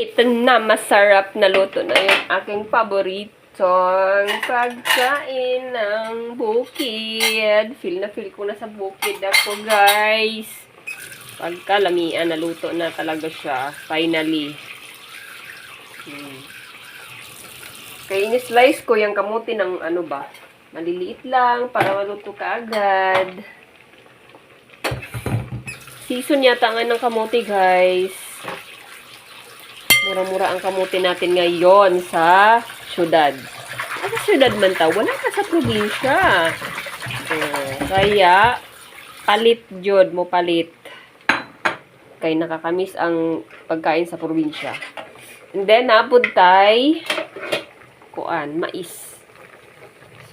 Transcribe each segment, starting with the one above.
Ito na, masarap na luto na yung aking paboritong pagkain ng bukid. Feel na feel ko na sa bukid ako, guys. Pagkalamian, naluto na talaga siya. Finally. Kaya ini-slice ko yung kamuti ng ano ba? Maliliit lang para maluto ka agad. Season yata nga ng kamuti, guys. Mura-mura ang kamuti natin ngayon sa syudad. Sa syudad man ta, wala ka sa probinsya. Kaya, palit jud mo palit. Kaya nakakamiss ang pagkain sa probinsya. And then, napuntay, kuan, mais.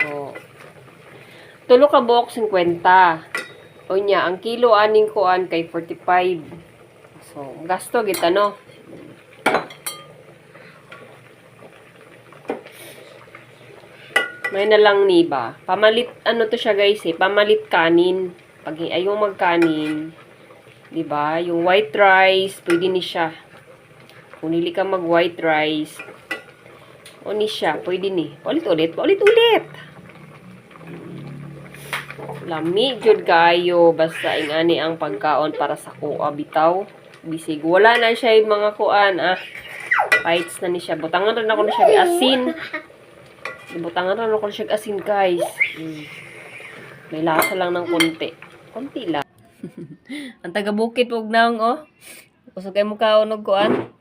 So, tulo ka buok 50. O niya, ang kilo aning kuan kay 45. So, gasto kita, no? May na lang niba. Pamalit, ano to siya guys eh, pamalit kanin. Pag ayaw magkanin, diba? Yung white rice, pwede ni siya. Kung nili ka mag white rice, o ni siya, pwede ni. Paulit-ulit, paulit-ulit. Lami, jud kayo. Basta ingani ang pagkaon para sa kuha, bitaw. Bisig. Wala na siya yung mga kuan, fights na ni siya. Butangan rin ako na siya asin. Butangan rin ako na siya asin, guys. May lasa lang ng konti. Konti lang. Ang taga-bukid pog naong, oh. Kusog kayo mukhaon og kuan.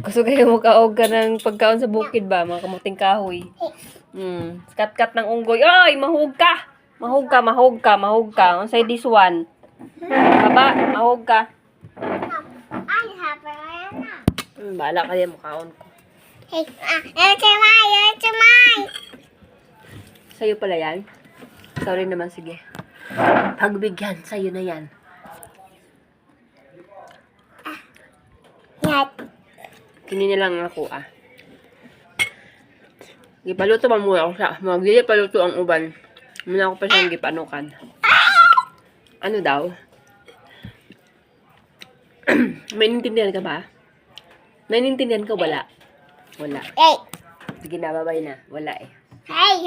Kusog kayo mukhaog ka ng pagkaon sa bukid ba? Mga kamuting kahoy. Kat-kat ng unggoy. Ay, mahug ka! Mahug ka, mahug ka, mahug ka. Unsay this one? Baba, mahug ka. Bala ka din mukhaon ko. Sa'yo pala yan? Sorry naman, sige. Pagbigyan, sa'yo na yan. Kini na lang ako, Gipaluto pa muna ako sa magdili paluto ang uban. Muna ako pa siyang gipanukan. Ano daw? May nintindihan ka ba? May nintindihan ka? Wala. Wala. Sige na, babay na. Wala eh. Hey!